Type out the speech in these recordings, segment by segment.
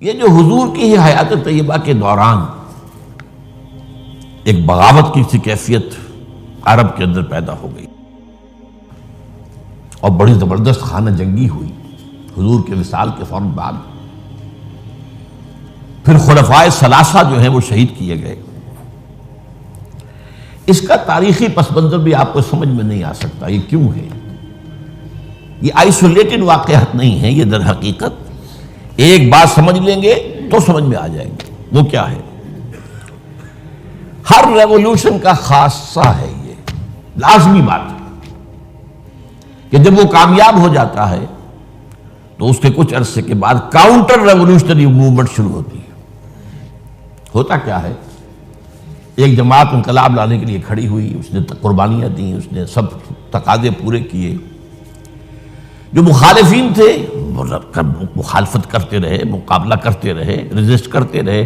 یہ جو حضور کی ہی حیات طیبہ کے دوران ایک بغاوت کی سی کیفیت عرب کے اندر پیدا ہو گئی اور بڑی زبردست خانہ جنگی ہوئی حضور کے وصال کے فوراً بعد. پھر خلفائے ثلاثہ جو ہیں وہ شہید کیے گئے. اس کا تاریخی پس منظر بھی آپ کو سمجھ میں نہیں آ سکتا یہ کیوں ہے. یہ آئسولیٹڈ واقعات نہیں ہیں، یہ در حقیقت ایک بات سمجھ لیں گے تو سمجھ میں آ جائیں گے. وہ کیا ہے؟ ہر ریولوشن کا خاصہ ہے، یہ لازمی بات ہے کہ جب وہ کامیاب ہو جاتا ہے تو اس کے کچھ عرصے کے بعد کاؤنٹر ریولوشنری موومنٹ شروع ہوتی ہے. ہوتا کیا ہے؟ ایک جماعت انقلاب لانے کے لیے کھڑی ہوئی، اس نے قربانیاں دیں، اس نے سب تقاضے پورے کیے. جو مخالفین تھے مخالفت کرتے رہے، مقابلہ کرتے رہے، ریزسٹ کرتے رہے.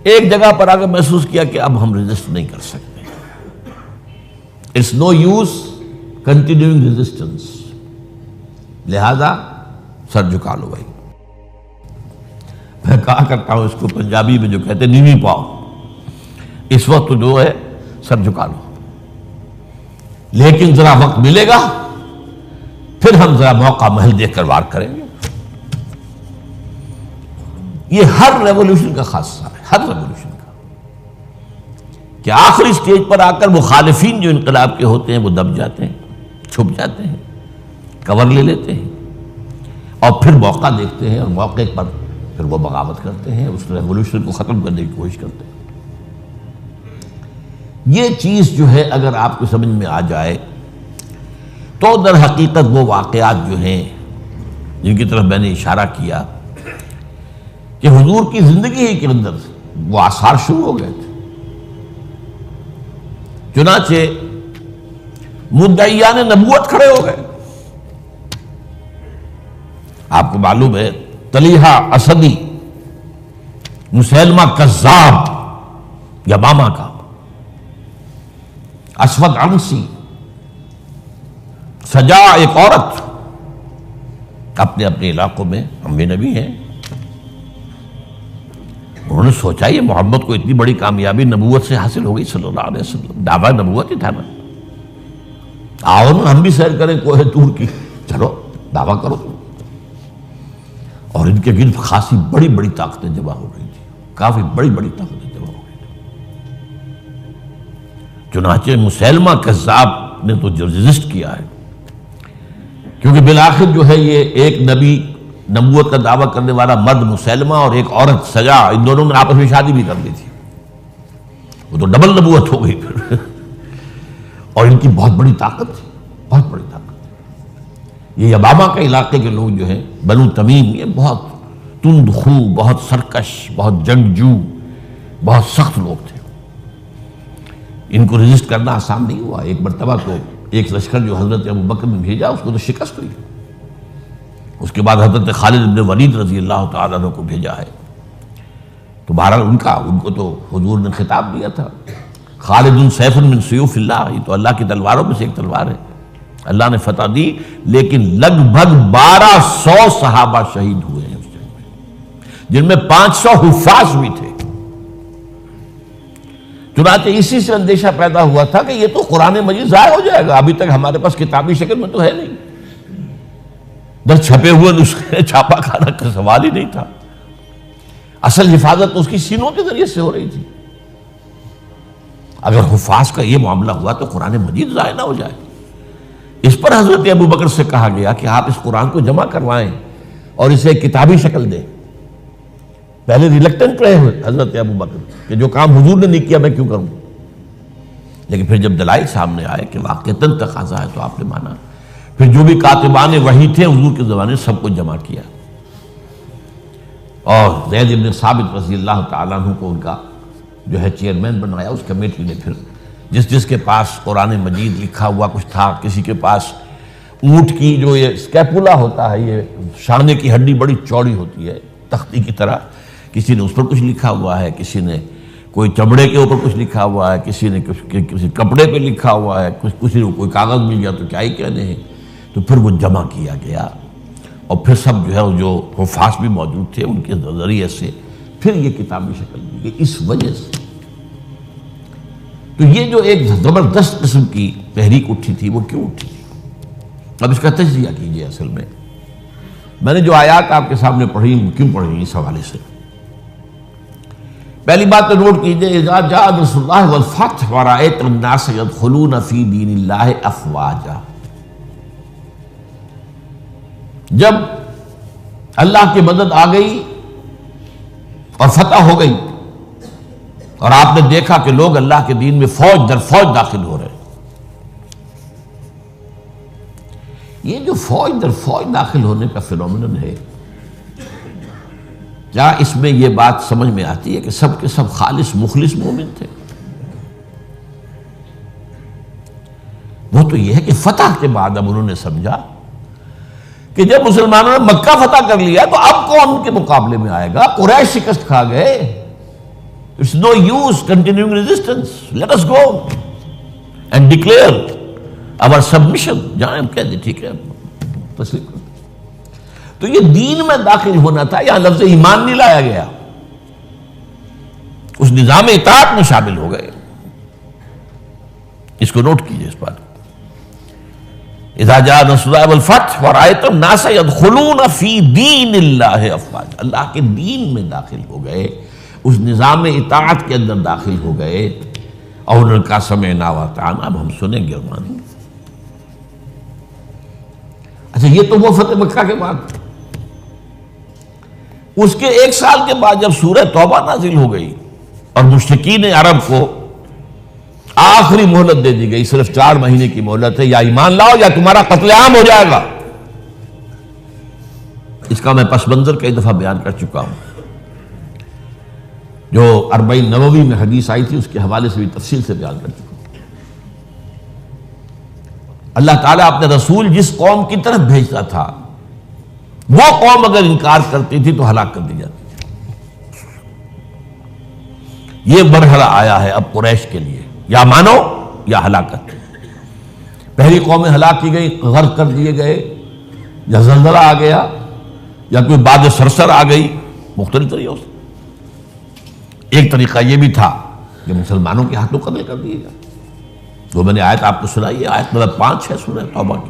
ایک جگہ پر آ کر محسوس کیا کہ اب ہم ریزسٹ نہیں کر سکتے. It's no use continuing resistance, لہذا سر جھکا لو بھائی. میں کہا کرتا ہوں اس کو پنجابی میں جو کہتے ہیں نیوی پاؤ، اس وقت تو جو ہے سر جھکا لو، لیکن ذرا وقت ملے گا پھر ہم ذرا موقع محل دیکھ کر وار کریں گے. یہ ہر ریولوشن کا خاصہ ہے، ہر ریولوشن کا، کہ آخری سٹیج پر آ کر مخالفین جو انقلاب کے ہوتے ہیں وہ دب جاتے ہیں، چھپ جاتے ہیں، کور لے لیتے ہیں، اور پھر موقع دیکھتے ہیں اور موقع پر پھر وہ بغاوت کرتے ہیں، اس ریولوشن کو ختم کرنے کی کوشش کرتے ہیں. یہ چیز جو ہے اگر آپ کو سمجھ میں آ جائے تو در حقیقت وہ واقعات جو ہیں جن کی طرف میں نے اشارہ کیا کہ حضور کی زندگی ہی کے اندر وہ آثار شروع ہو گئے تھے. چنانچہ مدعیان نبوت کھڑے ہو گئے. آپ کو معلوم ہے طلیحہ اسدی، مسیلمہ کذاب یمامہ کا، اسود عنسی، سجا ایک عورت، اپنے اپنے علاقوں میں ہم بھی نبی ہیں. انہوں نے سوچا یہ محمد کو اتنی بڑی کامیابی نبوت سے حاصل ہو گئی صلی اللہ علیہ وسلم، دعویٰ نبوت ہی تھا نا. آؤ نا ہم بھی سیر کریں کوہ طور کی، چلو دعویٰ کرو. اور ان کے گرد خاصی بڑی بڑی طاقتیں جمع ہو گئی تھی، کافی بڑی بڑی طاقتیں جمع ہو گئی تھی. چنانچہ مسیلمہ کذاب نے تو جو ریزسٹ کیا ہے، کیونکہ بالآخر جو ہے یہ ایک نبی نبوت کا دعویٰ کرنے والا مرد مسیلمہ اور ایک عورت سجا، ان دونوں نے آپس میں شادی بھی کر لی تھی. وہ تو ڈبل نبوت ہو گئی پھر. اور ان کی بہت بڑی طاقت تھی، بہت بڑی طاقت. یہ یمامہ کے علاقے کے لوگ جو ہیں بنو تمیم، یہ بہت تند خو، بہت سرکش، بہت جنگجو، بہت سخت لوگ تھے. ان کو ریزسٹ کرنا آسان نہیں ہوا. ایک مرتبہ تو ایک لشکر جو حضرت ابوبکر نے بھیجا اس کو تو شکست ہوئی. اس کے بعد حضرت خالد بن ولید رضی اللہ تعالیٰ عنہ کو بھیجا ہے. تو بہرحال ان کو تو حضور نے خطاب دیا تھا، خالد سیف من سیوف اللہ، یہ تو اللہ کی تلواروں میں سے ایک تلوار ہے. اللہ نے فتح دی، لیکن لگ بھگ 1200 صحابہ شہید ہوئے ہیں اس جنگ میں، جن میں 500 حفاظ بھی تھے. چنانچہ اسی سے اندیشہ پیدا ہوا تھا کہ یہ تو قرآن مجید ضائع ہو جائے گا. ابھی تک ہمارے پاس کتابی شکل میں تو ہے نہیں، در چھپے ہوئے نسخے چھاپا کھانا کا سوال ہی نہیں تھا. اصل حفاظت اس کی سینوں کے ذریعے سے ہو رہی تھی. اگر حفاظ کا یہ معاملہ ہوا تو قرآن مجید ضائع نہ ہو جائے. اس پر حضرت ابوبکر سے کہا گیا کہ آپ اس قرآن کو جمع کروائیں اور اسے کتابی شکل دیں. پہلے ریلکٹنٹ رہے ہوئے حضرت ابوبکر کہ جو کام حضور نے نہیں کیا میں کیوں کروں، لیکن پھر جب دلائل سامنے آئے کہ واقعتاً تقاضا ہے تو آپ نے مانا. پھر جو بھی کاتبان وحی تھے حضور کے زمانے سب کو جمع کیا، اور زید بن ثابت رضی اللہ تعالیٰ عنہ کو ان کا جو ہے چیئرمین بنایا. اس کمیٹی نے پھر جس کے پاس قرآن مجید لکھا ہوا کچھ تھا، کسی کے پاس اونٹ کی جو یہ اسکیپولا ہوتا ہے، یہ شانے کی ہڈی بڑی چوڑی ہوتی ہے تختی کی طرح، کسی نے اس پر کچھ لکھا ہوا ہے، کسی نے کوئی چمڑے کے اوپر کچھ لکھا ہوا ہے، کسی نے کسی کپڑے پہ لکھا ہوا ہے، کسی کو کوئی کاغذ مل گیا تو کیا ہی کہنے ہیں. تو پھر وہ جمع کیا گیا اور پھر سب جو ہے جو حفاظ بھی موجود تھے ان کے ذریعے سے پھر یہ کتابی شکل دی گئی. اس وجہ سے تو یہ جو ایک زبردست قسم کی تحریک اٹھی تھی وہ کیوں اٹھی تھی؟ اب اس کا تجزیہ کیجیے. اصل میں نے جو آیات آپ کے سامنے پڑھی کیوں پڑھی اس حوالے سے. پہلی بات تو نوٹ کیجیے، اذا جاء نصر اللہ والفتح ورأیت الناس يدخلون فی دین اللہ افواجا. جب اللہ کی مدد آ گئی اور فتح ہو گئی اور آپ نے دیکھا کہ لوگ اللہ کے دین میں فوج در فوج داخل ہو رہے ہیں. یہ جو فوج در فوج داخل ہونے کا فینومینن ہے، کیا اس میں یہ بات سمجھ میں آتی ہے کہ سب کے سب خالص مخلص مومن تھے؟ وہ تو یہ ہے کہ فتح کے بعد اب انہوں نے سمجھا کہ جب مسلمانوں نے مکہ فتح کر لیا تو اب کون ان کے مقابلے میں آئے گا؟ قریش شکست کھا گئے. It's no use continuing resistance. Let us go and declare our submission. جہاں ہم کہہ دیں ٹھیک ہے تسلیم کر. تو یہ دین میں داخل ہونا تھا، یہاں لفظ ایمان نہیں لایا گیا، اس نظام اطاعت میں شامل ہو گئے. اس کو نوٹ کیجئے اس بات. اذا جاء نصر اللہ والفتح ورأیت الناس يدخلون فی دین اللہ افواجا. اللہ کے دین میں داخل ہو گئے، اس نظام اطاعت کے اندر داخل ہو گئے اور انہوں نے کہا سمعنا واطعنا، اب ہم سنیں گے اور مانیں گے. اچھا یہ تو وہ فتح مکہ کے بعد. اس کے 1 سال کے بعد جب سورہ توبہ نازل ہو گئی اور مشرکین عرب کو آخری مہلت دے دی گئی، صرف 4 مہینے کی مہلت ہے، یا ایمان لاؤ یا تمہارا قتل عام ہو جائے گا. اس کا میں پس منظر کئی دفعہ بیان کر چکا ہوں. جو 40 نووی میں حدیث آئی تھی اس کے حوالے سے بھی تفصیل سے بیان کر چکا ہوں. اللہ تعالیٰ اپنے رسول جس قوم کی طرف بھیجتا تھا وہ قوم اگر انکار کرتی تھی تو ہلاک کر دی جاتی. یہ مرحلہ آیا ہے اب قریش کے لیے، یا مانو یا ہلاکت. پہلی قومیں ہلاک کی گئی، غرق کر دیے گئے، یا زلزلہ آ گیا، یا کوئی باد سرسر آ گئی، مختلف طریقوں سے. ایک طریقہ یہ بھی تھا کہ مسلمانوں کے ہاتھوں قتل کر دیے گئے. جو میں نے آیت آپ کو سنائی ہے، آیت نمبر 5 ہے سورہ توبہ کی.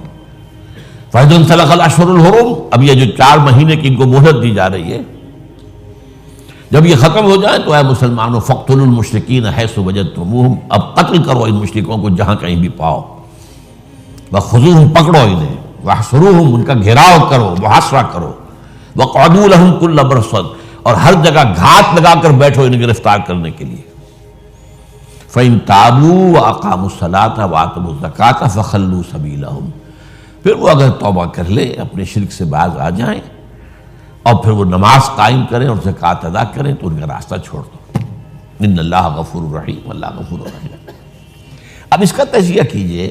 فَإِذَا انْسَلَخَ الْأَشْهُرُ الْحُرُمُ. اب یہ جو 4 مہینے کی ان کو مہلت دی جا رہی ہے، جب یہ ختم ہو جائے تو اے مسلمانوں فَاقْتُلُوا الْمُشْرِكِينَ حَيْثُ وَجَدتُّمُوهُمْ. اب قتل کرو ان مشرکوں کو جہاں کہیں بھی پاؤ. وَخُذُوهُمْ. پکڑو انہیں. وَاحْصُرُوهُمْ. ان کا گھیراؤ کرو، محاصرہ کرو. وَاقْعُدُوا لَهُمْ كُلَّ مَرْصَدٍ. اور ہر جگہ گھات لگا کر بیٹھو انہیں گرفتار کرنے کے لیے. فَإِن تَابُوا وَأَقَامُوا الصَّلَاةَ وَآتَوُا الزَّكَاةَ فَخَلُّوا سَبِيلَهُمْ. پھر وہ اگر توبہ کر لے، اپنے شرک سے باز آ جائیں اور پھر وہ نماز قائم کریں اور زکوٰۃ ادا کریں تو ان کا راستہ چھوڑ دو. ان اللہ غفور رحیم. اللہ غفور رحیم. اب اس کا تجزیہ کیجئے.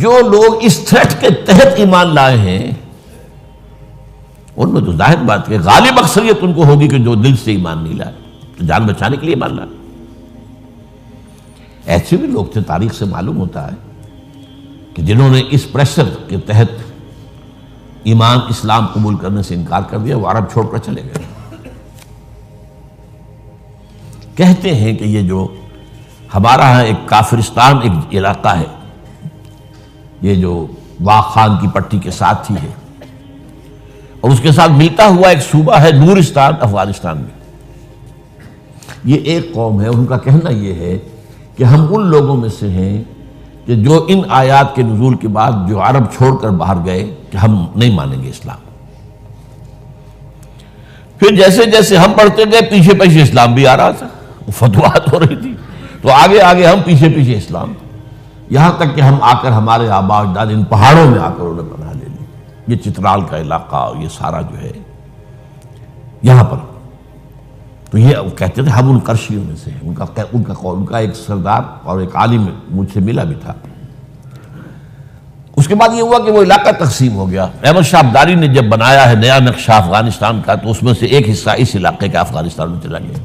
جو لوگ اس تھریٹ کے تحت ایمان لائے ہیں ان میں تو ظاہر بات ہے غالب اکثریت ان کو ہوگی کہ جو دل سے ایمان نہیں لائے، تو جان بچانے کے لیے ایمان لائے. ایسے بھی لوگ تھے، تاریخ سے معلوم ہوتا ہے کہ جنہوں نے اس پریشر کے تحت ایمان اسلام قبول کرنے سے انکار کر دیا، وہ عرب چھوڑ کر چلے گئے. کہتے ہیں کہ یہ جو ہمارا ایک کافرستان ایک علاقہ ہے، یہ جو واق خان کی پٹی کے ساتھ ہی ہے، اور اس کے ساتھ ملتا ہوا ایک صوبہ ہے نورستان افغانستان میں. یہ ایک قوم ہے، ان کا کہنا یہ ہے کہ ہم ان لوگوں میں سے ہیں کہ جو ان آیات کے نزول کے بعد جو عرب چھوڑ کر باہر گئے کہ ہم نہیں مانیں گے اسلام. پھر جیسے جیسے ہم پڑھتے گئے پیچھے پیچھے اسلام بھی آ رہا تھا، فتوحات ہو رہی تھی، تو آگے آگے ہم پیچھے پیچھے اسلام، یہاں تک کہ ہم آ کر ہمارے آباء اجداد ان پہاڑوں میں آ کر انہیں پناہ لے لی. یہ چترال کا علاقہ، یہ سارا جو ہے یہاں پر. تو یہ کہتے تھے ہم ان قرشیوں میں سے ہیں. ان کا ایک سردار اور ایک عالم مجھ سے ملا بھی تھا. اس کے بعد یہ ہوا کہ وہ علاقہ تقسیم ہو گیا. احمد شاہ ابداری نے جب بنایا ہے نیا نقشہ افغانستان کا تو اس میں سے ایک حصہ اس علاقے کا افغانستان میں چلا گیا.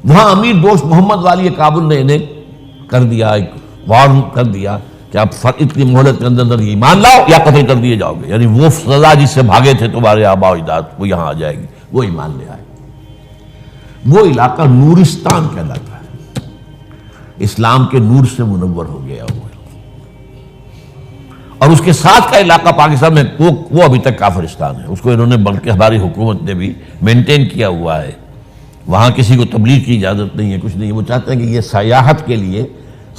وہاں امیر دوست محمد والی کابل نے انہیں کر دیا، ایک وارن کر دیا کہ اب اتنی مہلت کے اندر ایمان لاؤ یا قتل کر دیے جاؤ گے. یعنی وہ سزا جس سے بھاگے تھے تمہارے آباء و اجداد وہ یہاں آ جائے گی. وہ ایمان لے آئے. وہ علاقہ نورستان کہلاتا ہے، اسلام کے نور سے منور ہو گیا وہ. اور اس کے ساتھ کا علاقہ پاکستان میں وہ ابھی تک کافرستان ہے. اس کو انہوں نے بلکہ ہماری حکومت نے بھی مینٹین کیا ہوا ہے. وہاں کسی کو تبلیغ کی اجازت نہیں ہے، کچھ نہیں ہے. وہ چاہتے ہیں کہ یہ سیاحت کے لیے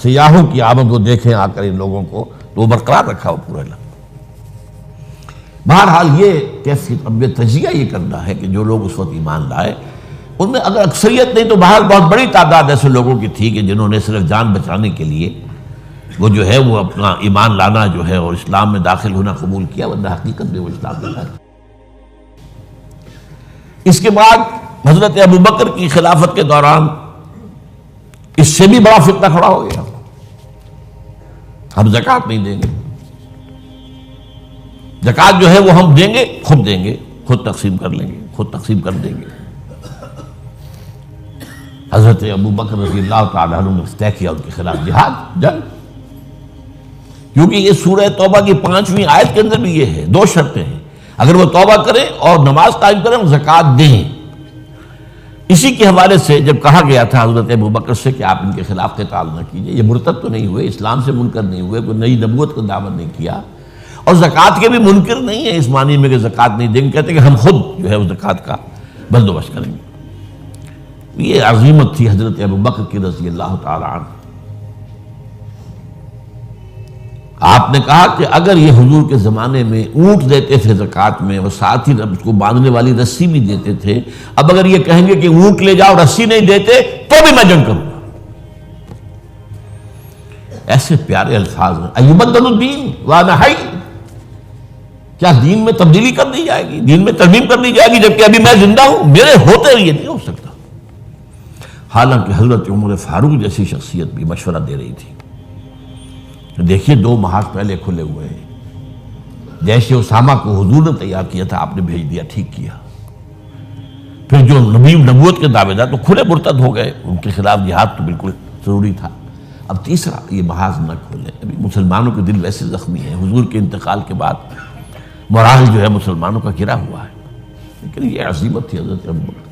سیاحوں کی آمد کو دیکھیں آ کر ان لوگوں کو، تو وہ برقرار رکھا ہو پورا علاقہ. بہرحال یہ کیفیت اب تجزیہ یہ کرنا ہے کہ جو لوگ اس وقت ایمان لائے ان میں اگر اکثریت نہیں تو باہر بہت بڑی تعداد ایسے لوگوں کی تھی کہ جنہوں نے صرف جان بچانے کے لیے وہ جو ہے وہ اپنا ایمان لانا جو ہے اور اسلام میں داخل ہونا قبول کیا، ورنہ حقیقت میں وہ اسلام میں داخل. اس کے بعد حضرت ابوبکر کی خلافت کے دوران اس سے بھی بڑا فتنہ کھڑا ہو گیا. ہم زکوٰۃ نہیں دیں گے، زکوٰۃ جو ہے وہ ہم دیں گے، خود تقسیم کر لیں گے، خود تقسیم کر دیں گے. حضرت ابوبکر رضی اللہ تعالیٰ عنہ نے طے کیا ان کے خلاف جہاد، جنگ. کیونکہ یہ سورہ توبہ کی 5ویں آیت کے اندر بھی یہ ہے، 2 شرطیں ہیں. اگر وہ توبہ کریں اور نماز قائم کریں اور زکوٰۃ دیں. اسی کے حوالے سے جب کہا گیا تھا حضرت ابوبکر سے کہ آپ ان کے خلاف قتال نہ کیجئے، یہ مرتد تو نہیں ہوئے، اسلام سے منکر نہیں ہوئے، کوئی نئی نبوت کا دعویٰ نہیں کیا، اور زکوٰۃ کے بھی منکر نہیں ہیں اس معنی میں کہ زکوٰۃ نہیں دیں گے. کہتے ہیں کہ ہم خود جو ہے اس زکوٰۃ کا بندوبست کریں گے. یہ عظیمت تھی حضرت ابوبکر کی رضی اللہ تعالی عنہ. آپ نے کہا کہ اگر یہ حضور کے زمانے میں اونٹ دیتے تھے زکوٰۃ میں اور ساتھ ہی اس کو باندھنے والی رسی بھی دیتے تھے، اب اگر یہ کہیں گے کہ اونٹ لے جاؤ رسی نہیں دیتے تو بھی میں جنگ کروں گا. ایسے پیارے الفاظ ہیں. ایبدل الدین وانا حی، کیا دین میں تبدیلی کر دی جائے گی، دین میں ترمیم کر دی جائے گی جبکہ ابھی میں زندہ ہوں؟ میرے ہوتے یہ نہیں ہو سکتا. حالانکہ حضرت عمر فاروق جیسی شخصیت بھی مشورہ دے رہی تھی. دیکھیے 2 محاذ پہلے کھلے ہوئے ہیں. جیش اسامہ کو حضور نے تیار کیا تھا، آپ نے بھیج دیا، ٹھیک کیا. پھر جو نبوت کے دعوے دار تو کھلے مرتد ہو گئے، ان کے خلاف جہاد تو بالکل ضروری تھا. اب تیسرا یہ محاذ نہ کھولے. ابھی مسلمانوں کے دل ویسے زخمی ہیں، حضور کے انتقال کے بعد مورال جو ہے مسلمانوں کا گرا ہوا ہے. لیکن یہ عظیمت تھی حضرت ابوبکر.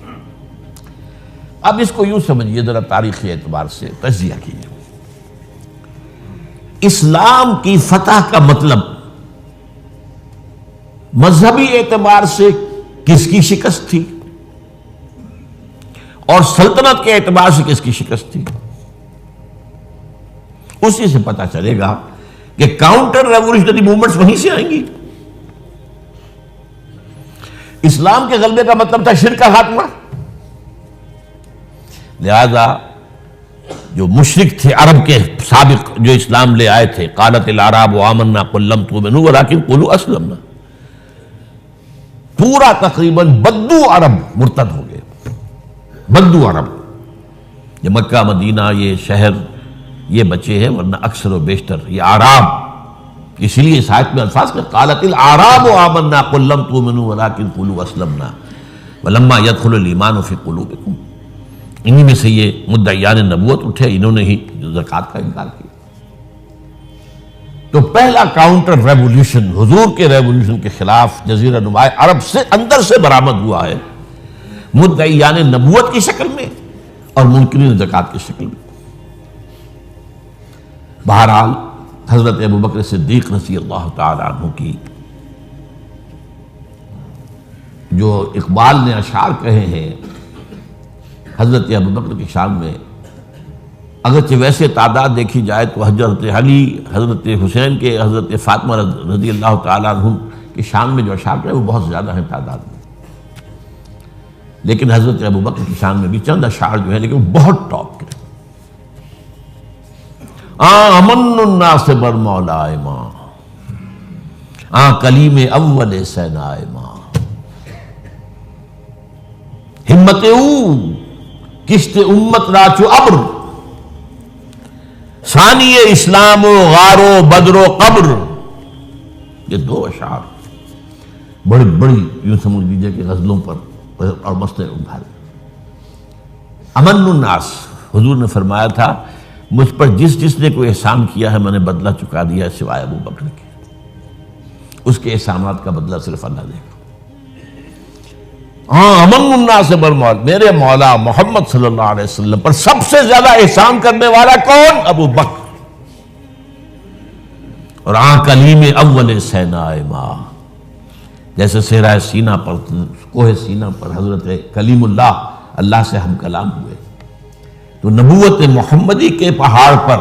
اب اس کو یوں سمجھیے ذرا تاریخی اعتبار سے تجزیہ کیجیے. اسلام کی فتح کا مطلب مذہبی اعتبار سے کس کی شکست تھی اور سلطنت کے اعتبار سے کس کی شکست تھی، اسی سے پتہ چلے گا کہ کاؤنٹر ریولیوشنری موومنٹس وہیں سے آئیں گی. اسلام کے غلبے کا مطلب تھا شرک کا خاتمہ. لہذا جو مشرک تھے عرب کے سابق جو اسلام لے آئے تھے، قالت الاعراب آمنا قل لم تؤمنوا ولکن قولوا اسلمنا، پورا تقریباً بدو عرب مرتد ہو گئے. بدو عرب، یہ مکہ مدینہ یہ شہر یہ بچے ہیں، ورنہ اکثر و بیشتر یہ اعراب. اسی لیے اس آیت میں الفاظ کہ قالت الاعراب آمنا قل لم تؤمنوا ولکن قولوا اسلمنا ولما يدخل الايمان في قلوبكم. انہی میں سے یہ مدعیان نبوت اٹھے، انہوں نے ہی زکوٰۃ کا انکار کیا. تو پہلا کاؤنٹر ریولیوشن حضور کے ریولیوشن کے خلاف جزیرہ نما عرب سے اندر سے برآمد ہوا ہے، مدعیان نبوت کی شکل میں اور منکرین زکوٰۃ کی شکل میں. بہرحال حضرت ابوبکر صدیق رضی اللہ تعالی عنہ کی جو اقبال نے اشعار کہے ہیں حضرت ابوبکر کی شان میں، اگرچہ ویسے تعداد دیکھی جائے تو حضرت علی، حضرت حسین کے، حضرت فاطمہ رضی اللہ تعالیٰ عنہ کی شان میں جو اشعار ہیں وہ بہت زیادہ ہیں تعداد میں. لیکن حضرت ابوبکر کی شان میں بھی چند اشعار جو ہیں لیکن وہ بہت ٹاپ کے. امن الناس بر مولائے ماں، کلیم اول سینائے ماں، ہمت او کشت امت راچو ابر، ثانی اسلام و غار و بدر و قبر. یہ 2 اشعار بڑی بڑی یوں سمجھ لیجیے کہ غزلوں پر اور مسئلے ابھارے. امن الناس، حضور نے فرمایا تھا مجھ پر جس نے کوئی احسان کیا ہے میں نے بدلہ چکا دیا ہے سوائے ابو بکر کے. اس کے احسانات کا بدلہ صرف اللہ دے گا. ہاں امن الناس بالموت، میرے مولا محمد صلی اللہ علیہ وسلم پر سب سے زیادہ احسان کرنے والا کون؟ ابو بکر. اور کلیم اول سینا ماں، جیسے صحرائے سینا پر، کوہ سینا پر حضرت کلیم اللہ سے ہم کلام ہوئے، تو نبوت محمدی کے پہاڑ پر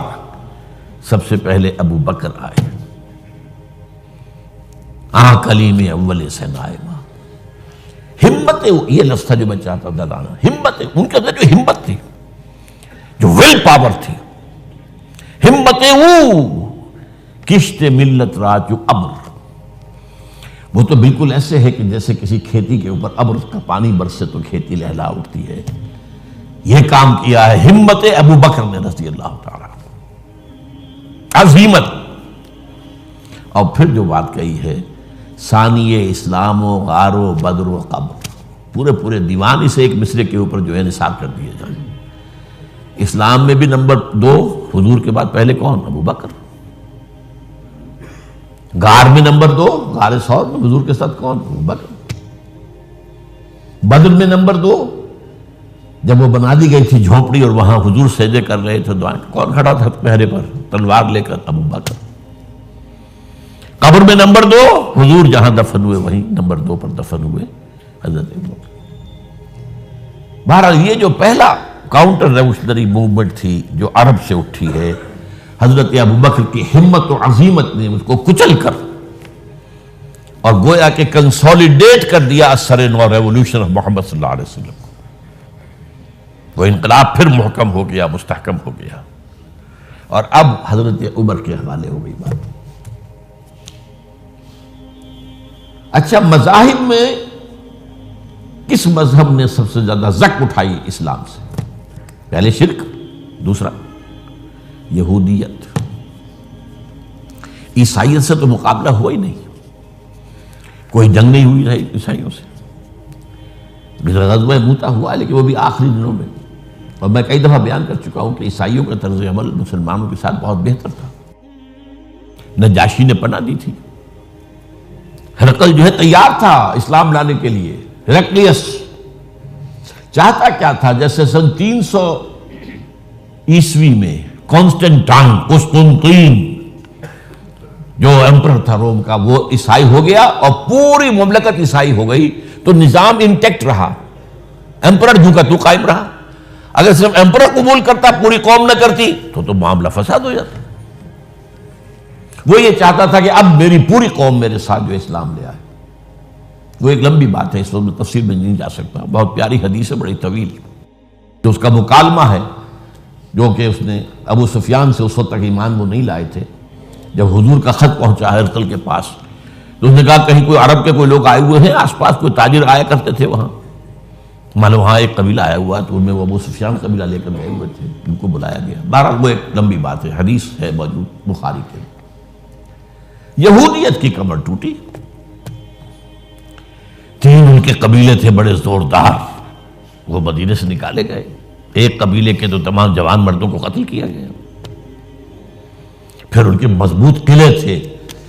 سب سے پہلے ابو بکر آئے. کلیم اول سینا ماں. ہمت، یہ لفظ تھا جو میں چاہتا تھا لانا. ہمت، ان کے اندر جو ہمت تھی، جو ول پاور تھی، ہمت وہ کشت ملت را جو ابر، وہ تو بالکل ایسے ہے کہ جیسے کسی کھیتی کے اوپر ابر کا پانی برسے تو کھیتی لہلا اٹھتی ہے. یہ کام کیا ہے ہمت ابو بکر نے رضی اللہ تعالی، عظیمت. اور پھر جو بات کہی ہے ثانی اسلام و غار و بدر و قبر، پورے دیوان اسے ایک مصرے کے اوپر جو ہے نثار کر دیے جائیں. اسلام میں بھی نمبر 2 حضور کے بعد پہلے کون؟ ابو بکر. غار میں نمبر 2، غار ثور میں حضور کے ساتھ کون؟ ابو بکر. بدر میں نمبر 2، جب وہ بنا دی گئی تھی جھونپڑی اور وہاں حضور سجدے کر رہے تھے دعائیں، کون کھڑا تھا پہرے پر تلوار لے کر؟ ابو بکر. قبر میں نمبر 2، حضور جہاں دفن ہوئے وہیں نمبر 2 پر دفن ہوئے حضرت ابو بکر. بہرحال یہ جو پہلا کاؤنٹر ریولیوشنری موومنٹ تھی جو عرب سے اٹھی ہے، حضرت ابو بکر کی ہمت و عظیمت نے اس کو کچل کر اور گویا کہ کنسولیڈیٹ کر دیا اثر نو ریولیوشن آف محمد صلی اللہ علیہ وسلم کو. وہ انقلاب پھر محکم ہو گیا، مستحکم ہو گیا. اور اب حضرت عمر کے حوالے ہو گئی بات. اچھا، مذاہب میں کس مذہب نے سب سے زیادہ زک اٹھائی اسلام سے؟ پہلے شرک، دوسرا یہودیت. عیسائیت سے تو مقابلہ ہوا ہی نہیں، کوئی جنگ نہیں ہوئی رہی عیسائیوں سے. غزوہ موتا ہوا لیکن وہ بھی آخری دنوں میں. اور میں کئی دفعہ بیان کر چکا ہوں کہ عیسائیوں کا طرز عمل مسلمانوں کے ساتھ بہت بہتر تھا. نجاشی نے پناہ دی تھی، ہرقل جو ہے تیار تھا اسلام لانے کے لیے. ہرقلیس چاہتا کیا تھا؟ جیسے سن 300 عیسوی میں قسطنطین جو ایمپرر تھا روم کا، وہ عیسائی ہو گیا اور پوری مملکت عیسائی ہو گئی، تو نظام انٹیکٹ رہا، ایمپرر جو کا تو قائم رہا. اگر صرف ایمپرر قبول کرتا پوری قوم نہ کرتی تو معاملہ فساد ہو جاتا. وہ یہ چاہتا تھا کہ اب میری پوری قوم میرے ساتھ جو اسلام لے آئے. وہ ایک لمبی بات ہے، اس وقت میں تفصیل میں نہیں جا سکتا. بہت پیاری حدیث ہے، بڑی طویل، جو اس کا مکالمہ ہے جو کہ اس نے ابو سفیان سے اس وقت تک ایمان وہ نہیں لائے تھے. جب حضور کا خط پہنچا ہرقل کے پاس تو اس نے کہا کہیں کوئی عرب کے کوئی لوگ آئے ہوئے ہیں آس پاس، کوئی تاجر آیا کرتے تھے وہاں. معلوم وہاں ایک قبیلہ آیا ہوا تو ان میں وہ ابو سفیان قبیلہ لے کر گئے ہوئے تھے، ان کو بلایا گیا. بہرحال وہ ایک لمبی بات ہے، حدیث ہے موجود بخاری کے. یہودیت کی کمر ٹوٹی. 3 ان کے قبیلے تھے بڑے زوردار، وہ مدینے سے نکالے گئے. ایک قبیلے کے تو تمام جوان مردوں کو قتل کیا گیا. پھر ان کے مضبوط قلعے تھے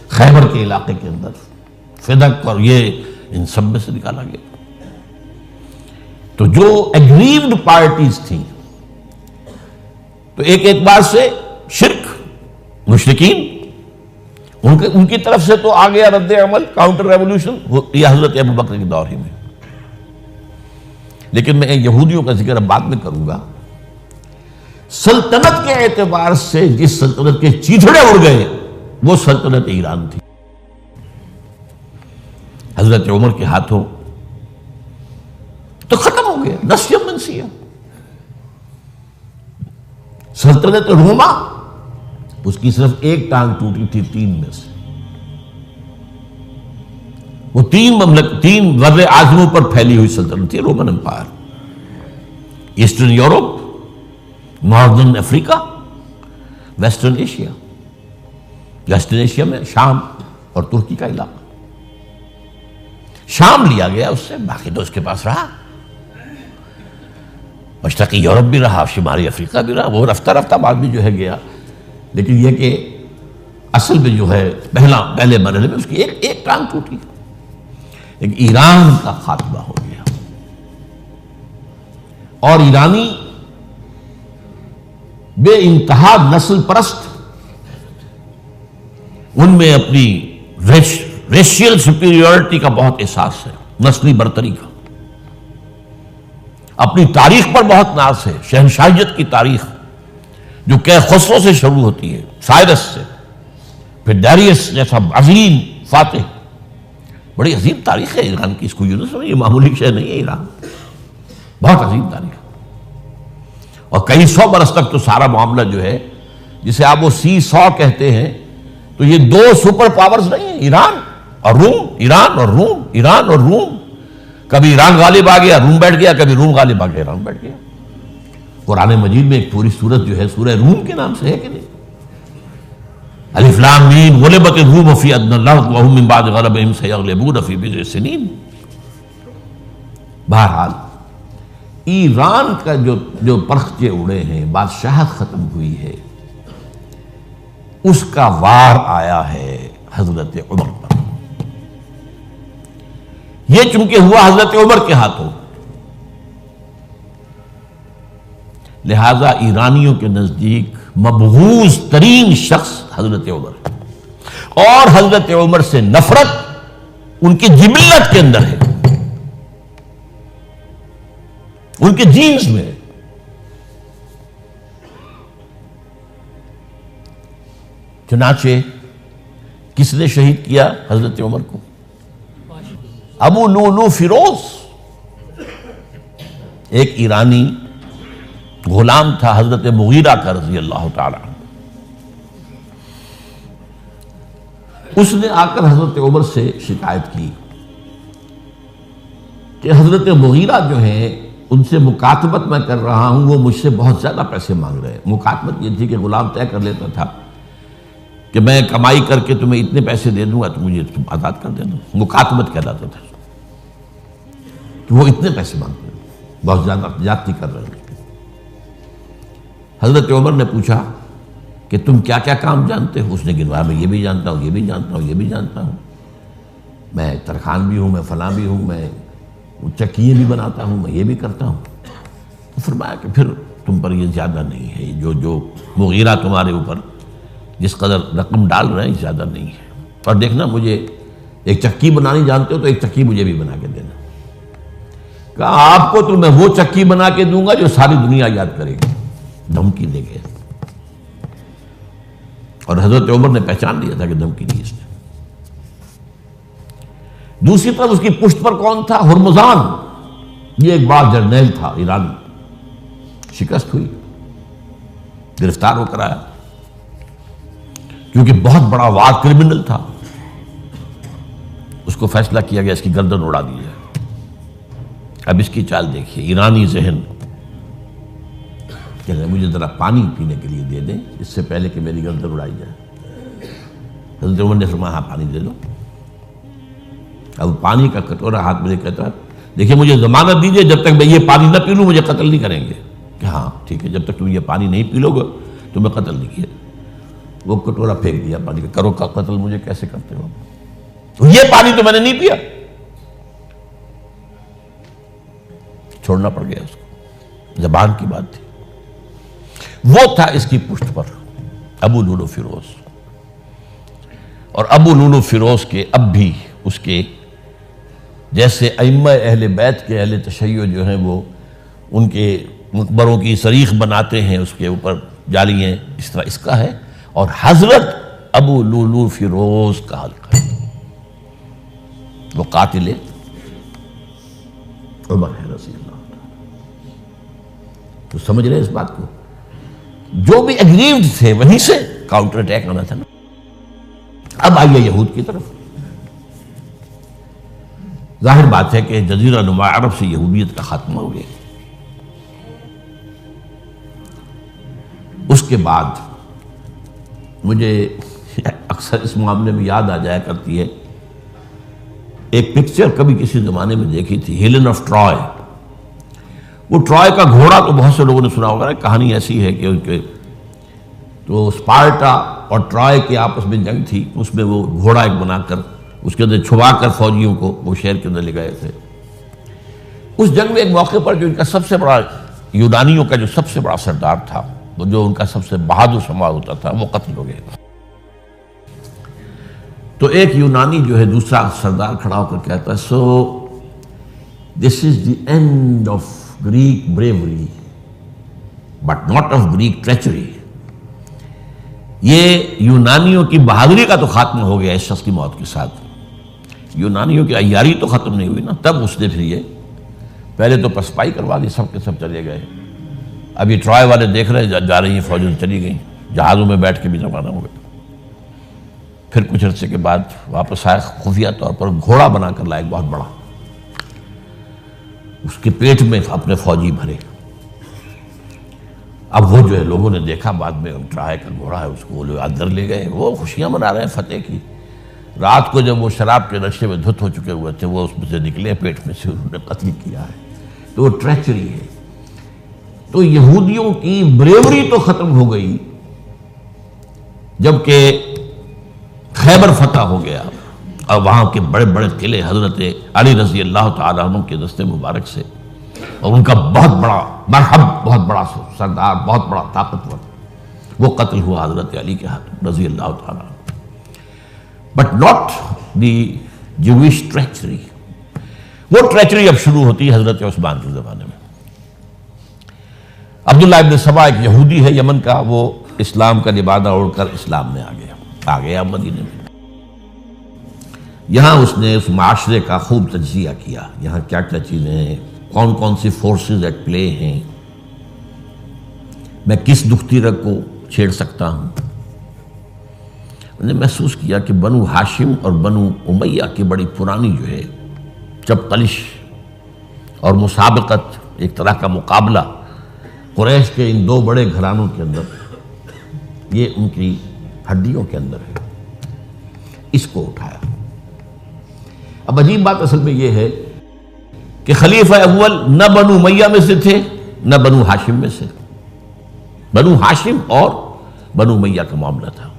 خیبر کے علاقے کے اندر، فدق اور یہ ان سب میں سے نکالا گیا. تو جو ایگریوڈ پارٹیز تھیں تو ایک اعتبار سے شرک، مشرکین، ان کی طرف سے تو آ گیا رد عمل، کاؤنٹر ریولوشن، یہ حضرت ابو بکر کے دور ہی میں. لیکن میں یہودیوں کا ذکر اب بعد میں کروں گا. سلطنت کے اعتبار سے جس سلطنت کے چیتھڑے اڑ گئے وہ سلطنت ایران تھی. حضرت عمر کے ہاتھوں تو ختم ہو گیا، نسیہ منسیہ. سلطنت روما، اس کی صرف ایک ٹانگ ٹوٹی تھی 3 میں سے. وہ 3 بر اعظموں پر پھیلی ہوئی سلطنت تھی Roman empire. Eastern Europe, northern Africa, western Asia. Western Asia میں شام اور ترکی کا علاقہ. شام لیا گیا اس سے، باقی تو اس کے پاس رہا. مشرقی یورپ بھی رہا، شمالی افریقہ بھی رہا، وہ رفتہ رفتہ بعد میں جو ہے گیا، لیکن یہ کہ اصل میں جو ہے پہلے مرحلے میں اس کی ایک ٹانگ ٹوٹی، لیکن ایران کا خاتمہ ہو گیا۔ اور ایرانی بے انتہا نسل پرست، ان میں اپنی ریشیل سپیریورٹی کا بہت احساس ہے، نسلی برتری کا، اپنی تاریخ پر بہت ناز ہے، شہنشاہیت کی تاریخ جو کہ خسرو سے شروع ہوتی ہے، سائرس سے، پھر ڈیریس جیسا عظیم فاتح، بڑی عظیم تاریخ ہے ایران کی، اس کو یوں نہ سمجھیں، یہ معمولی شے نہیں ہے ایران، بہت عظیم تاریخ، اور کئی سو برس تک تو سارا معاملہ جو ہے، جسے آپ وہ سی-100 کہتے ہیں، تو یہ دو سپر پاورز نہیں ہیں، ایران اور روم، ایران اور روم، ایران اور روم، کبھی ایران غالب آ گیا روم بیٹھ گیا، کبھی روم غالب آ گیا ایران بیٹھ گیا۔ قرآن مجید میں ایک پوری سورت جو ہے سورہ روم کے نام سے ہے کہ نہیں؟ الف لام میم غلبت الروم فی ادنی الارض وهم من بعد غلبهم سیغلبون فی بضع سنین۔ بہرحال ایران کا جو پرخچے اڑے ہیں، بادشاہت ختم ہوئی ہے، اس کا وار آیا ہے حضرت عمر پر۔ یہ چونکہ ہوا حضرت عمر کے ہاتھوں، لہذا ایرانیوں کے نزدیک مبغوض ترین شخص حضرت عمر، اور حضرت عمر سے نفرت ان کی جبلت کے اندر ہے، ان کے جینز میں ہے۔ چنانچہ کس نے شہید کیا حضرت عمر کو؟ ابو لولو فیروز، ایک ایرانی غلام تھا حضرت مغیرہ کا رضی اللہ تعالی عنہ۔ اس نے آ کر حضرت عمر سے شکایت کی کہ حضرت مغیرہ جو ہیں ان سے مکاتبت میں کر رہا ہوں، وہ مجھ سے بہت زیادہ پیسے مانگ رہے ہیں۔ مکاتبت یہ تھی کہ غلام طے کر لیتا تھا کہ میں کمائی کر کے تمہیں اتنے پیسے دے دوں گا تو مجھے تم آزاد کر دینا، مکاتبت کہلاتا تھا، تو وہ اتنے پیسے مانگتے ہیں، بہت زیادہ زیادتی کر رہے ہیں۔ حضرت عمر نے پوچھا کہ تم کیا کیا کام جانتے ہو؟ اس نے گنوایا، میں یہ بھی جانتا ہوں، یہ بھی جانتا ہوں، یہ بھی جانتا ہوں، میں ترخان بھی ہوں، میں فلاں بھی ہوں، میں چکیے بھی بناتا ہوں، میں یہ بھی کرتا ہوں۔ تو فرمایا کہ پھر تم پر یہ زیادہ نہیں ہے، جو مغیرہ تمہارے اوپر جس قدر رقم ڈال رہے ہیں زیادہ نہیں ہے، اور دیکھنا مجھے ایک چکی بنانی جانتے ہو تو ایک چکی مجھے بھی بنا کے دینا۔ کہا آپ کو تو میں وہ چکی بنا کے دوں گا جو ساری دنیا یاد کرے گی، دھمکی دے گئے، اور حضرت عمر نے پہچان لیا تھا کہ دھمکی دی اس نے۔ دوسری طرف اس کی پشت پر کون تھا؟ ہرمزان، یہ ایک بار جرنیل تھا ایرانی، شکست ہوئی، گرفتار ہو کر آیا، کیونکہ بہت بڑا وار کرمنل تھا، اس کو فیصلہ کیا گیا اس کی گردن اڑا دی جائے۔ اب اس کی چال دیکھیے، ایرانی ذہن کہ مجھے ذرا پانی پینے کے لیے دے دیں اس سے پہلے کہ میری گردن اڑائی جائے۔ حضرت عمر نے فرمایا ہاں پانی دے دو۔ اب پانی کا کٹورا ہاتھ میں کہتا ہے دیکھیے مجھے ضمانت دیجیے جب تک میں یہ پانی نہ پی لوں مجھے قتل نہیں کریں گے۔ کہ ہاں ٹھیک ہے، جب تک تم یہ پانی نہیں پی لو گے تو میں قتل نہیں کیا۔ وہ کٹورا پھینک دیا پانی کا، کرو کا قتل مجھے کیسے کرتے ہو؟ تو یہ پانی تو میں نے نہیں پیا، چھوڑنا پڑ گیا اس کو، زبان کی بات تھی۔ وہ تھا اس کی پشت پر ابو لولو فیروز، اور ابو لولو فیروز کے اب بھی اس کے جیسے ائمہ اہل بیت کے اہل تشیع جو ہیں وہ ان کے مقبروں کی صریخ بناتے ہیں، اس کے اوپر جالیاں، اس طرح اس کا ہے، اور حضرت ابو لولو فیروز کا حلقہ ہے، وہ قاتل عمر ہے رضی اللہ عنہ۔ تو سمجھ رہے اس بات کو؟ جو بھی اگریوڈ تھے وہیں سے کاؤنٹر اٹیک آنا تھا نا۔ اب آئیے یہود کی طرف۔ ظاہر بات ہے کہ جزیرہ نما عرب سے یہودیت کا خاتمہ ہو گیا۔ اس کے بعد مجھے اکثر اس معاملے میں یاد آ جایا کرتی ہے ایک پکچر کبھی کسی زمانے میں دیکھی تھی، ہیلن آف ٹرائے۔ وہ ٹرائے کا گھوڑا تو بہت سے لوگوں نے سنا ہوگا، کہانی ایسی ہے کہ ان کے تو اسپارٹا اور ٹرائے کے آپس میں جنگ تھی، اس میں وہ گھوڑا ایک بنا کر اس کے اندر چھپا کر فوجیوں کو وہ شہر کے اندر لے گئے تھے۔ اس جنگ میں ایک موقع پر جو ان کا سب سے بڑا یونانیوں کا جو سب سے بڑا سردار تھا، وہ جو ان کا سب سے بہادر شمار ہوتا تھا، وہ قتل ہو گیا۔ تو ایک یونانی جو ہے دوسرا سردار کھڑا ہو کر کہتا ہے، so this is the end of Greek bravery but not of Greek treachery. یہ یونانیوں کی بہادری کا تو خاتمہ ہو گیا اس شخص کی موت کے ساتھ، یونانیوں کی عیاری تو ختم نہیں ہوئی نا۔ تب اس نے پھر یہ پہلے تو پسپائی کروا دی، سب کے سب چلے گئے۔ اب یہ ٹرائے والے دیکھ رہے جا رہی ہیں فوجیں چلی گئیں، جہازوں میں بیٹھ کے بھی روانہ ہو گئے۔ پھر کچھ عرصے کے بعد واپس آئے، خفیہ طور پر گھوڑا بنا کر لائے بہت بڑا، اس کے پیٹ میں اپنے فوجی بھرے۔ اب وہ جو ہے لوگوں نے دیکھا بعد میں ٹرائے کا گھوڑا ہے، اس کو وہ لوگ اندر لے گئے، وہ خوشیاں منا رہے ہیں فتح کی۔ رات کو جب وہ شراب کے نشے میں دھت ہو چکے ہوئے تھے، وہ اس میں سے نکلے، پیٹ میں سے انہوں نے قتل کیا ہے۔ تو وہ ٹریچری ہے۔ تو یہودیوں کی بریوری تو ختم ہو گئی جبکہ خیبر فتح ہو گیا اور وہاں کے بڑے بڑے قلعے حضرت علی رضی اللہ تعالیٰ عنہ کے دست مبارک سے، اور ان کا بہت بڑا مرحب، بہت بڑا سردار، بہت بڑا طاقتور، وہ قتل ہوا حضرت علی کے ہاتھ رضی اللہ تعالیٰ عنہ۔ But not the Jewish treachery. وہ ٹریچری اب شروع ہوتی ہے حضرت عثمان کے زمانے میں۔ عبداللہ ابن سبا ایک یہودی ہے یمن کا، وہ اسلام کا لبادہ اوڑھ کر اسلام میں آ گیا مدینے میں۔ یہاں اس نے اس معاشرے کا خوب تجزیہ کیا، یہاں کیا کیا چیزیں ہیں، کون کون سی فورسز ایٹ پلے ہیں، میں کس دختری رگ کو چھیڑ سکتا ہوں۔ انہوں نے محسوس کیا کہ بنو ہاشم اور بنو امیہ کی بڑی پرانی جو ہے چپقلش اور مسابقت، ایک طرح کا مقابلہ قریش کے ان دو بڑے گھرانوں کے اندر، یہ ان کی ہڈیوں کے اندر ہے۔ اس کو اٹھایا۔ اب عجیب بات اصل میں یہ ہے کہ خلیفہ اول نہ بنو امیہ میں سے تھے نہ بنو ہاشم میں سے، بنو ہاشم اور بنو امیہ کا معاملہ تھا۔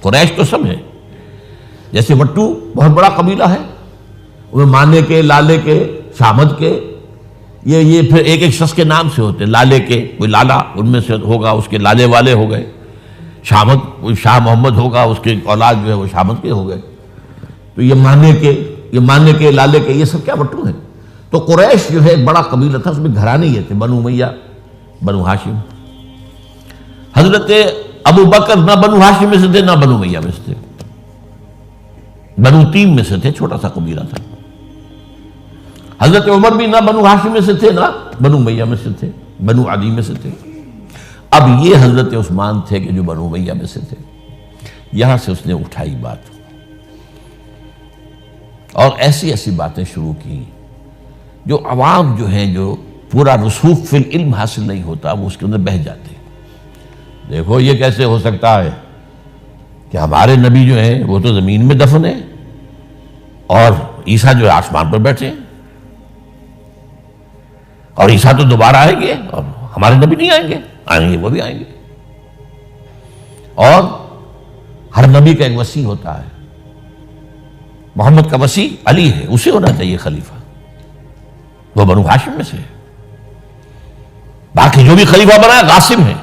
قریش تو سب ہے، جیسے وٹو بہت بڑا قبیلہ ہے، ان میں مانے کے، لالے کے، شامد کے، یہ پھر ایک ایک شخص کے نام سے ہوتے، لالے کے کوئی لالا ان میں سے ہوگا، اس کے لالے والے ہو گئے، شامد کوئی شاہ محمد ہوگا، اس کے اولاد جو ہے وہ شامد کے ہو گئے۔ تو یہ مانے کے لالے کے، یہ سب کیا وٹو ہیں۔ تو قریش جو ہے ایک بڑا قبیلہ تھا، اس میں گھرانے یہ تھے، بنو امیہ، بنو ہاشم۔ حضرت ابو بکر نہ بنو ہاشم میں سے تھے نہ بنو امیہ میں سے تھے، بنو تیم میں سے تھے، چھوٹا سا قبیلہ تھا۔ حضرت عمر بھی نہ بنو ہاشم میں سے تھے نہ بنو امیہ میں سے تھے، بنو عدی میں سے تھے۔ اب یہ حضرت عثمان تھے کہ جو بنو امیہ میں سے تھے۔ یہاں سے اس نے اٹھائی بات اور ایسی ایسی باتیں شروع کی جو عوام جو ہیں، جو پورا رسوخ فی العلم حاصل نہیں ہوتا، وہ اس کے اندر بہہ جاتے ہیں۔ دیکھو یہ کیسے ہو سکتا ہے کہ ہمارے نبی جو ہیں وہ تو زمین میں دفن ہیں اور عیسیٰ جو ہے آسمان پر بیٹھے ہیں، اور عیسیٰ تو دوبارہ آئیں گے اور ہمارے نبی نہیں آئیں گے وہ بھی آئیں گے۔ اور ہر نبی کا ایک وصی ہوتا ہے، محمد کا وصی علی ہے، اسے ہونا چاہیے خلیفہ، وہ بنو ہاشم میں سے ہے۔ باقی جو بھی خلیفہ بنا ہے غاصب ہے،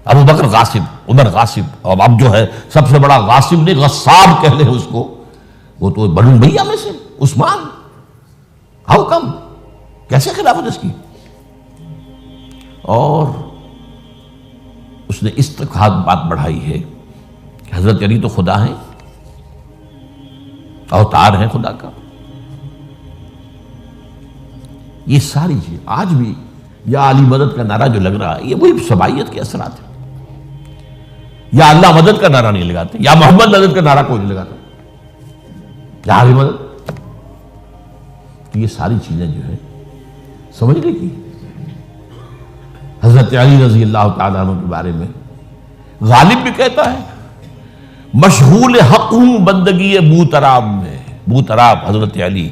ابو بکر غاصب، عمر غاصب، اور اب جو ہے سب سے بڑا غاصب نہیں غصاب کہہ لیں اس کو، وہ تو بنو امیہ میں سے عثمان۔ ہاؤ کم، کیسے خلافت اس کی؟ اور اس نے اس تک بات بڑھائی ہے کہ حضرت علی تو خدا ہیں، اوتار ہیں خدا کا۔ یہ ساری چیز آج بھی یا علی مدد کا نعرہ جو لگ رہا ہے، یہ وہی سبائیت کے اثرات ہیں۔ یا اللہ مدد کا نعرہ نہیں لگاتے، یا محمد مدد کا نعرہ کوئی نہیں لگاتا، یا علی مدد۔ تو یہ ساری چیزیں جو ہے سمجھنے کی۔ حضرت علی رضی اللہ تعالیٰ عنہ کے بارے میں غالب بھی کہتا ہے، مشغول حق ہوں بندگی بوتراب میں۔ بوتراب حضرت علی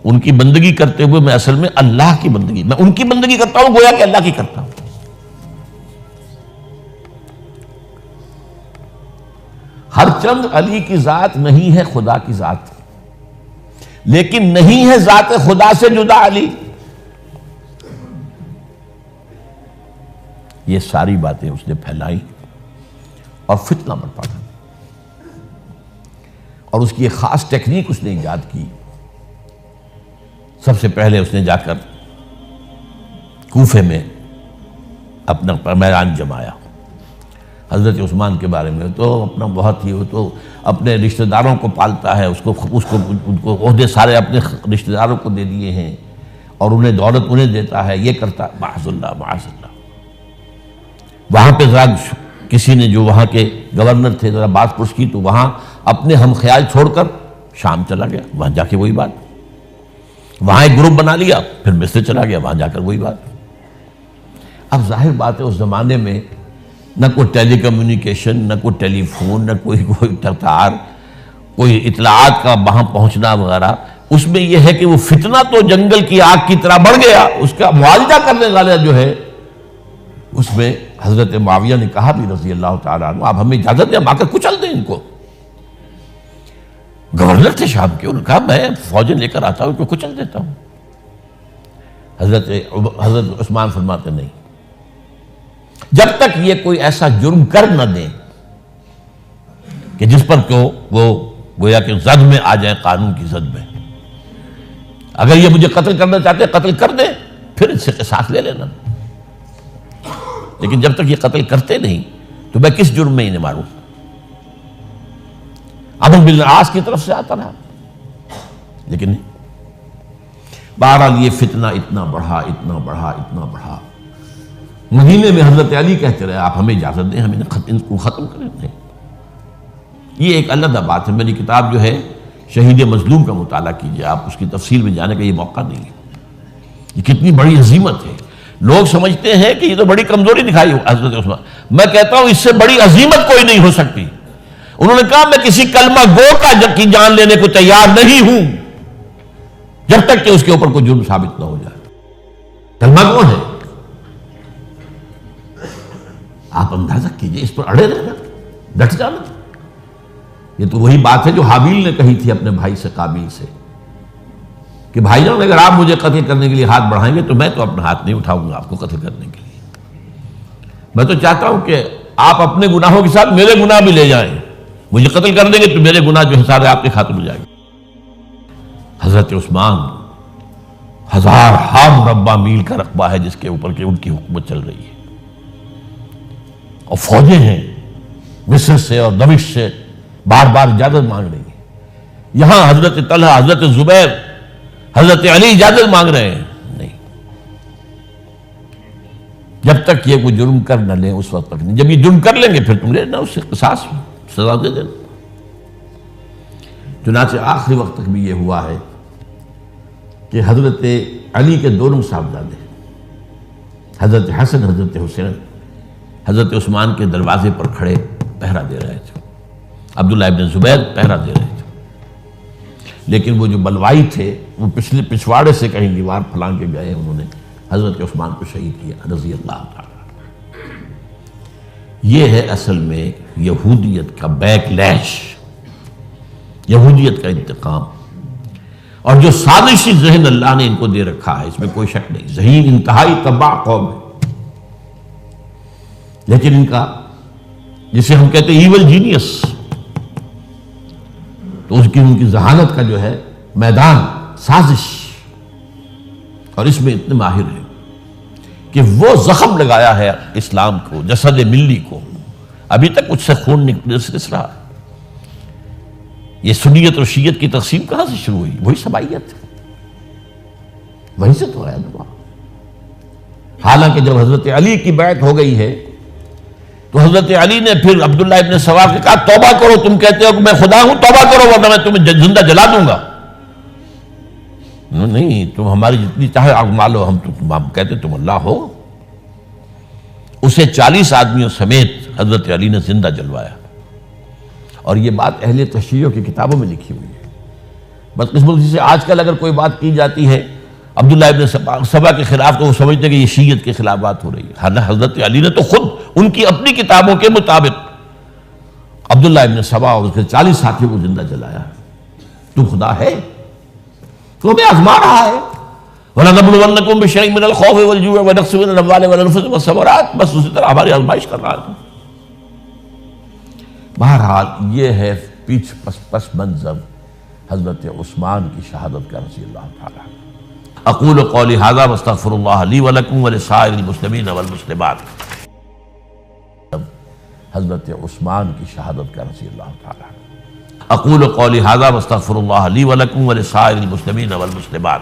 ان کی بندگی کرتے ہوئے میں اصل میں اللہ کی بندگی، میں ان کی بندگی کرتا ہوں گویا کہ اللہ کی کرتا ہوں۔ ہر چند علی کی ذات نہیں ہے خدا کی ذات، لیکن نہیں ہے ذات خدا سے جدا علی۔ یہ ساری باتیں اس نے پھیلائی اور فتنہ برپا کر، اور اس کی ایک خاص ٹیکنیک اس نے ایجاد کی۔ سب سے پہلے اس نے جا کر کوفے میں اپنا میدان جمایا۔ حضرت عثمان کے بارے میں تو اپنا بہت ہی، وہ تو اپنے رشتہ داروں کو پالتا ہے، ان کو عہدے سارے اپنے رشتہ داروں کو دے دیے ہیں، اور انہیں دولت انہیں دیتا ہے، یہ کرتا، معاذ اللہ معاذ اللہ۔ وہاں پہ ذرا کسی نے جو وہاں کے گورنر تھے ذرا بات پرس کی، تو وہاں اپنے ہم خیال چھوڑ کر شام چلا گیا، وہاں جا کے وہی بات، وہاں ایک گروپ بنا لیا، پھر مصر چلا گیا، وہاں جا کر وہی بات۔ اب ظاہر بات ہے اس زمانے میں نہ کوئی ٹیلی کمیونیکیشن، نہ کوئی ٹیلی فون، نہ کوئی تار، کوئی اطلاعات کا وہاں پہنچنا وغیرہ۔ اس میں یہ ہے کہ وہ فتنہ تو جنگل کی آگ کی طرح بڑھ گیا، اس کا معالجہ کرنے والا جو ہے، اس میں حضرت معاویہ نے کہا بھی رضی اللہ تعالیٰ عنہ، آپ ہمیں اجازت دیں، ہم آ کر کچل دیں ان کو۔ گورنر تھے شام کے، انہوں نے کہا میں فوجیں لے کر آتا ہوں، ان کو کچل دیتا ہوں۔ حضرت عثمان فرماتے نہیں، جب تک یہ کوئی ایسا جرم کر نہ دیں کہ جس پر وہ گویا کہ زد میں آ جائے، قانون کی زد میں۔ اگر یہ مجھے قتل کرنا چاہتے قتل کر دیں، پھر اس سے قصاص لے لینا، لیکن جب تک یہ قتل کرتے نہیں تو میں کس جرم میں انہیں ماروں؟ عمرو بن العاص کی طرف سے آتا رہا، لیکن نہیں۔ بہرحال یہ فتنہ اتنا بڑھا اتنا بڑھا اتنا بڑھا، مدینے میں حضرت علی کہتے رہے آپ ہمیں اجازت دیں، ہم ان کو ختم کریں۔ یہ ایک علیحدہ بات ہے، میری کتاب جو ہے شہید مظلوم کا مطالعہ کیجئے، آپ اس کی تفصیل میں جانے کا یہ موقع نہیں ہے۔ یہ کتنی بڑی عظیمت ہے۔ لوگ سمجھتے ہیں کہ یہ تو بڑی کمزوری دکھائی ہو حضرت عثمان، میں کہتا ہوں اس سے بڑی عظیمت کوئی نہیں ہو سکتی۔ انہوں نے کہا میں کسی کلمہ گو کی جان لینے کو تیار نہیں ہوں جب تک کہ اس کے اوپر کوئی جرم ثابت نہ ہو جائے۔ کلمہ گو ہے، آپ اندازہ کیجئے، اس پر اڑے رہنا، ڈٹ جانا۔ یہ تو وہی بات ہے جو حابیل نے کہی تھی اپنے بھائی سے قابیل سے کہ بھائی جان اگر آپ مجھے قتل کرنے کے لیے ہاتھ بڑھائیں گے تو میں تو اپنا ہاتھ نہیں اٹھاؤں گا آپ کو قتل کرنے کے لیے۔ میں تو چاہتا ہوں کہ آپ اپنے گناہوں کے ساتھ میرے گناہ بھی لے جائیں، مجھے قتل کر دیں گے تو میرے گناہ جو ہے سارے آپ کے خاتمے ہو جائیں گے۔ حضرت عثمان 1000 مربع میل کا رقبہ ہے جس کے اوپر کہ ان کی حکومت چل رہی ہے، اور فوجیں ہیں مصر سے اور دمشق سے بار بار اجازت مانگ رہی ہیں۔ یہاں حضرت طلحہ، حضرت زبیر، حضرت علی اجازت مانگ رہے ہیں، نہیں، جب تک یہ کوئی جرم کر نہ لیں اس وقت تک نہیں۔ جب یہ جرم کر لیں گے پھر تم لینا اس سے قصاص، سزا دے دینا۔ چنانچہ آخری وقت تک بھی یہ ہوا ہے کہ حضرت علی کے دونوں صاحبزادے حضرت حسن، حضرت حسین، حضرت عثمان کے دروازے پر کھڑے پہرا دے رہے تھے، عبداللہ ابن زبیر پہرا دے رہے تھے، لیکن وہ جو بلوائی تھے وہ پچھواڑے سے کہیں دیوار پھلانگ کے گئے، انہوں نے حضرت عثمان کو شہید کیا رضی اللہ تعالیٰ۔ یہ ہے اصل میں یہودیت کا بیک لیش، یہودیت کا انتقام، اور جو سازشی ذہن اللہ نے ان کو دے رکھا ہے اس میں کوئی شک نہیں۔ ذہین انتہائی تباہ قوم ہے، لیکن ان کا جسے ہم کہتے ہیں ایول جینیس، تو ان کی ذہانت کا جو ہے میدان سازش، اور اس میں اتنے ماہر ہیں کہ وہ زخم لگایا ہے اسلام کو، جسد ملی کو، ابھی تک اس سے خون نکل رہا ہے۔ یہ سنیت اور شیعت کی تقسیم کہاں سے شروع ہوئی؟ وہی سبائیت، وہیں سے تو ہے دعا۔ حالانکہ جب حضرت علی کی بیعت ہو گئی ہے تو حضرت علی نے پھر عبداللہ ابن سوار سے کہا توبہ کرو، تم کہتے ہو کہ میں خدا ہوں، توبہ کرو ورنہ میں تمہیں زندہ جلا دوں گا۔ نہیں، تم ہماری جتنی چاہے آگ مالو، ہم کہتے تم اللہ ہو۔ اسے 40 آدمیوں سمیت حضرت علی نے زندہ جلوایا، اور یہ بات اہل تشیع کی کتابوں میں لکھی ہوئی ہے۔ بدقسمتی سے آج کل اگر کوئی بات کی جاتی ہے عبداللہ ابن سبا کے خلاف تو وہ سمجھتے کہ یہ شیعت کے خلاف بات ہو رہی ہے. حضرت علی نے تو خود ان کی اپنی کتابوں کے مطابق عبداللہ ابن سبا اور اس کے 40 ساتھیوں کو زندہ جلایا ہے. تو خدا ہے تو ہمیں آزما رہا ہے. وَلَنَبْلُوَنَّكُمْ بِشَيْءٍ مِّنَ الْخَوْفِ وَالْجُوعِ وَنَقْصٍ مِّنَ الْأَمْوَالِ وَالْأَنفُسِ وَالثَّمَرَاتِ. بس اسی طرح ہماری آزمائش کر رہا ہے. بہرحال یہ ہے پس منظر حضرت عثمان کی شہادت کا رضی اللہ تعالیٰ. اقول قولی ھذا واستغفر اللہ لی ولکم ولسائر المسلمین والمسلمات. حضرت عثمان کی شہادت کا رضی اللہ تعالیٰ. اقول قولی ھذا واستغفر اللہ لی ولکم ولسائر المسلمین والمسلمات.